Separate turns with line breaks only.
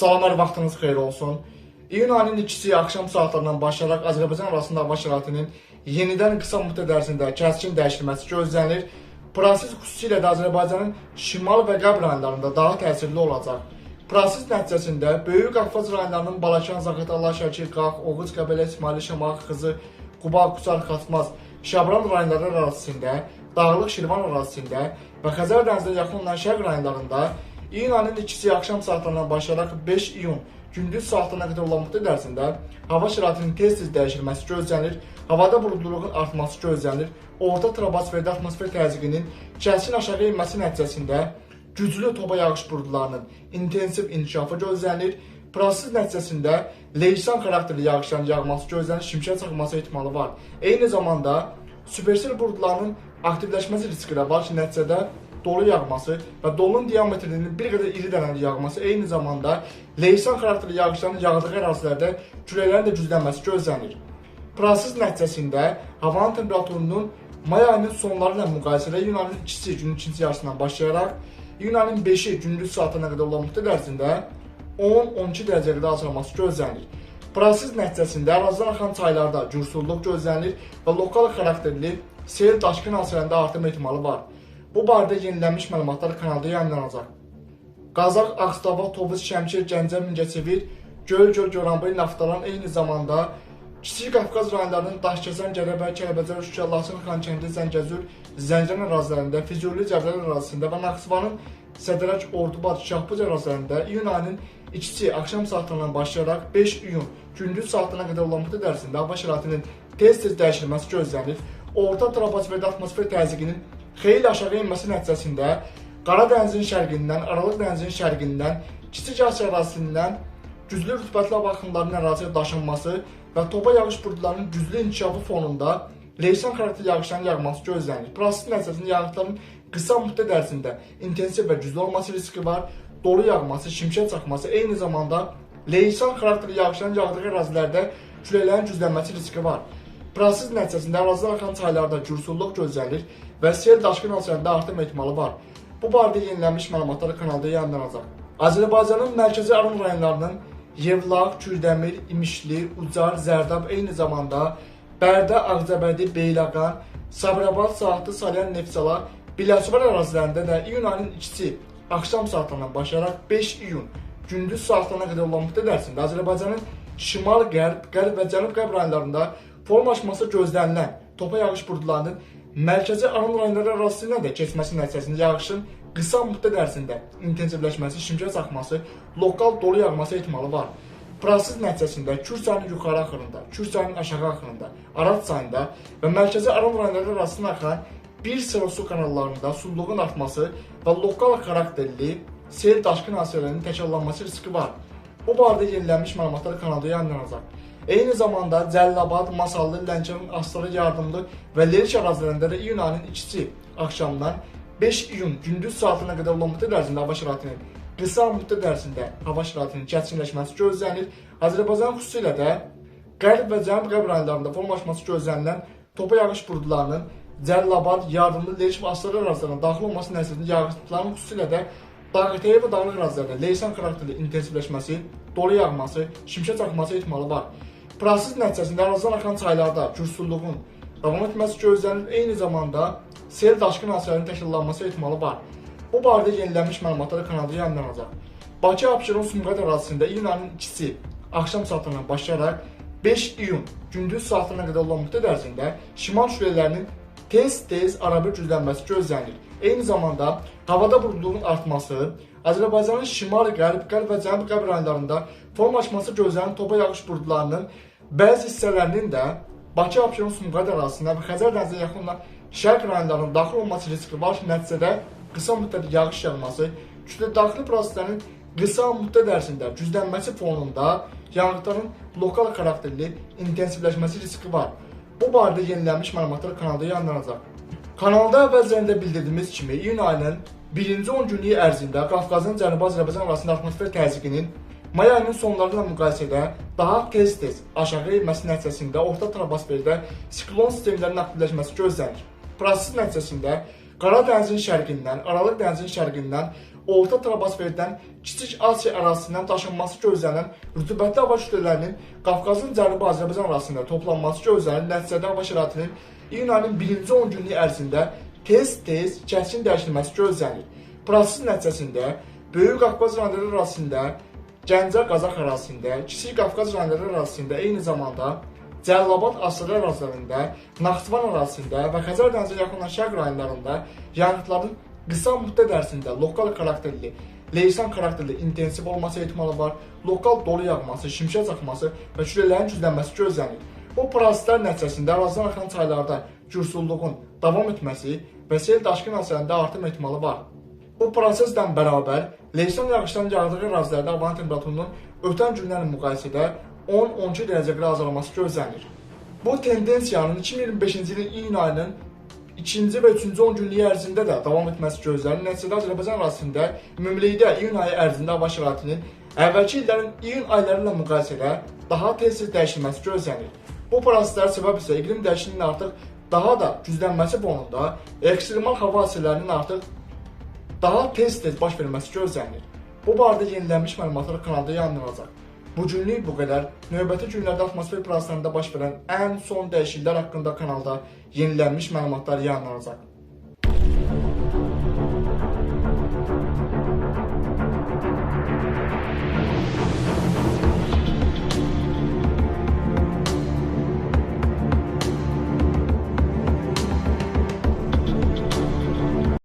Salamlar, vaxtınız xeyir olsun. İyun ayının 2-si axşam saatlarından başlayaraq Azərbaycan arasında hava şəraitinin yenidən qısa müddət ərzində kəskin dəyişilməsi gözlənilir. Proses xüsusilə də Azərbaycanın şimal və qərb rayonlarında daha təsirli olacaq. Proses nəticəsində Böyük Qafqaz rayonlarının Balakən, Zaqatala, Şəki, Qax, Oğuz, Qəbələ, İsmaili, Şamaxı, Xızı, Quba, Qucar, Xaçmaz, Şabran rayonları ərazisində, Dağlıq Şirvan ərazisində və Xəzər dənizinə yaxın olan şərq rayonlarında İyun ayının 2-si axşam saatlarından başlayaraq 5 iyun gündüz saatlarına qədər olan müddət ərzində hava şəraitinin tez-tez dəyişilməsi gözlənilir. Havada buludluluğun artması gözlənilir. Orta troposferdə atmosfer təzyiqinin kəskin aşağı enməsi nəticəsində güclü topa yağış buludlarının intensiv inkişafı gözlənilir. Proses nəticəsində leysan xarakterli yağışların yağması gözlənilir, şimşək çaxması ehtimalı var. Eyni zamanda supersel buludlarının aktivləşməsi riski də var ki, nəticədə dolu yağması və dolunun diametrinin bir qədər iri dənəli yağması, eyni zamanda leysan xarakterli yağışların yağdığı ərazilərdə küləklərin də güclənməsi gözlənilir. Proses nəticəsində havanın temperaturunun may ayının sonları ilə müqayisədə iyun ayının 2-si günün ikinci yarısından başlayaraq iyun ayının 5-i gündüz saatlarına qədər olan müddət ərzində 10-12 dərəcə qədər azalması gözlənilir. Proses nəticəsində ərazidən axan çaylarda cürsulluq gözlənilir və lokal xarakterli sel daşqın hadisələrində artım ehtimalı var. Bu barədə yenilənmiş məlumatlar kanalda yayınlanacaq. Qazax, Ağstafa, Tovuz, Şəmkir, Gəncə, Mingəçevir, Göl, Goranboy, Naftalan, eyni zamanda Kiçik Qafqaz rayonlarının Daşkəsən, Gərəbəy, Kələbəcər, Şuşa, Laçın, Xankəndi, Zəngəzur, Zəncən ərazilərində, Füzuli, Cəbrayıl ərazisində və Naxçıvanın Sədərək, Ordubad, Şahbuz ərazilərində iyun ayının 2-si axşam saatlarından başlayaraq 5 iyun gündüz saatlarına qədər olan müddət ərzində hava şəraitinin tez-tez dəyişilməsi gözlənilir. Orta troposferdə atmosfer təzyiqinin xeyli aşağı enməsi nəticəsində Qara dənizin şərqindən, Aralıq dənizin şərqindən, Kiçik Asiya ərazisindən güclü rütubətli hava axınlarının əraziyə daşınması və topa yağış buludlarının güclü inkişafı fonunda leysan xarakterli yağışların yağması gözlənilir. Proses nəticəsində yağışların qısa müddət ərzində intensiv və güclü olması riski var. Dolu yağması, şimşək çaxması, eyni zamanda leysan xarakterli yağışların yağdığı ərazilərdə küləklərin güclənməsi riski var. Proses nəticəsində ərazidən axan çaylarda cürsulluq gözlənilir və sel daşqın hadisələrində artım ehtimalı var. Bu barədə yenilənmiş məlumatlar kanalda yayınlanacaq. Azərbaycanın mərkəzi Aran rayonlarının Yevlax, Kürdəmir, İmişli, Ucar, Zərdab, eyni zamanda Bərdə, Ağcabədi, Beyləqan, Sabirabad, Saatlı, Salyan, Neftçala, Biləsuvar ərazilərində də iyun ayının 2-si axşam saatlarından başlayaraq 5 iyun gündüz saatlarına qədər olan müddət ərzində Azərbaycanın şimal, qərb və cənub-qərb rayonlarında formalaşması gözlənilən topa yağış buludlarının mərkəzi Aran rayonları ərazisindən də keçməsi nəticəsində yağışın qısa müddət ərzində intensivləşməsi, şimşək çaxması, lokal dolu yağması ehtimalı var. Proses nəticəsində Kür çayının yuxarı axırında, Kür çayının aşağı axırında, Araz çayında və mərkəzi Aran rayonları arasında axan bir sıra su kanallarında sululuğun artması və lokal xarakterli sel daşqın hadisələrinin təkrarlanması riski var. Bu barədə yenilənmiş məlumatlar kanalda yayınlanacaq. Eyni zamanda Cəllabad, Masallı, Lənkəran, Astarı, Yardımlı və Lerik ərazilərində də iyun ayının 2-si axşamdan 5 iyun gündüz saatına qədər olan müddət ərzində hava şəraitinin qısa müddət ərzində hava şəraitinin kəskinləşməsi gözlənilir. Azərbaycan xüsusilə də qərb və cənub-qərb rayonlarında formalaşması gözlənilən topa yağış buludlarının Cəllabad, Yardımlı, Lerik və Astarı ərazilərində daxil olması nəticəsində yağışların xüsusilə də Dağıtayı və dağlıq ərazilərdə leysan xarakterli intensivləşməsi, dolu yağması, şimşək çaxması ehtimalı var. Proses nəticəsində ərazidən axan çaylarda cürsulluğun davam etməsi gözlənilir, eyni zamanda sel daşqın hadisələrinin təkrarlanması ehtimalı var. Bu barədə yenilənmiş məlumatlar kanalda yayınlanacaq. Bakı, Abşeron, Sumqayıt ərazisində iyun ayının 2-si axşam saatlarından başlayaraq 5 iyun gündüz saatlarına qədər olan müddət ərzində şimal şülələrinin tez-tez arabir güclənməsi gözlənilir. Eyni zamanda havada buludluluğun artması, Azərbaycanın şimal, qərb və cənub-qərb rayonlarında formalaşması gözlənilən topa yağış buludlarının bəzi hissələrinin də Bakı, Abşeron, Sumqayıt ərazisində və Xəzər dənizinə yaxın olan şərq rayonlarının daxil olması riski var ki, nəticədə qısa müddətli yağış yağması, kütlə daxili proseslərin qısa müddət ərzində güclənməsi fonunda yağıntıların lokal xarakterli intensivləşməsi riski var. Bu barədə yenilənmiş məlumatlar kanalda yayınlanacaq. Kanalda əvvəlcəndə bildirdiyimiz kimi iyun ayının 1-ci 10 günlük ərzində Qafqazın Cənubi Azərbaycan arasında atmosfer təzyiqinin may ayının sonları ilə müqayisədə daha tez-tez aşağı enməsi nəticəsində orta troposferdə siklon sistemlərinin aktivləşməsi gözlənir. Proses nəticəsində Qara dənizin şərqindən, Aralıq dənizin şərqindən, Orta troposferdən Kiçik Asiya ərazisindən daşınması gözlənilən rütubətli hava kütlələrinin Qafqazın Cənubi Azərbaycan arasında toplanması gözlənilən nəticədə hava şəraitinin iyun ayının birinci 10 günlük ərzində tez-tez kəskin dəyişilməsi gözlənilir. Proses nəticəsində Böyük Qafqaz rayonları arasında, Gəncə Qazax ərazisində, Kiçik Qafqaz rayonları arasında, eyni zamanda Cəlilabad Astara ərazilərində, Naxçıvan ərazisində və Xəzər dənizə yaxınlanan şərq rayonlarında yağıntıların qısa müddət ərzində lokal xarakterli, leysan xarakterli intensiv olması ehtimalı var, lokal dolu yağması, şimşək çaxması və küləklərin güclənməsi gözlənilir. Bu proseslər nəticəsində ərazidən axan çaylarda gürsulluğun davam etməsi və sel daşqın hadisələrində artım ehtimalı var. Bu proseslə bərabər leysan yağışların yağdığı ərazilərdə havanın temperaturunun ötən günlərlə müqayisədə 10-12 dərəcə qrad azalması gözlənilir. Bu tendensiyanın 2025-ci ilin iyun ayının 2-ci və 3-cü 10 günlük ərzində də davam etməsi gözlənilir. Nəticədə Azərbaycan ərazisində ümumilikdə iyun ayı ərzində hava şəraitinin əvvəlki illərin iyun ayları ilə müqayisədə daha tez dəyişilməsi gözlənilir. Bu proseslər səbəb isə iqlim dəyişikliyinin artıq daha da güclənməsi fonunda ekstremal hava hadisələrinin artıq daha tez baş verməsi gözlənilir. Bu barədə yenilənmiş məlumatlar kanalda yayımlanacaq. Bu günlük bu qədər. Növbəti günlərdə atmosfer proseslərində baş verən ən son dəyişikliklər haqqında kanalda yenilənmiş məlumatlar yayımlanacaq.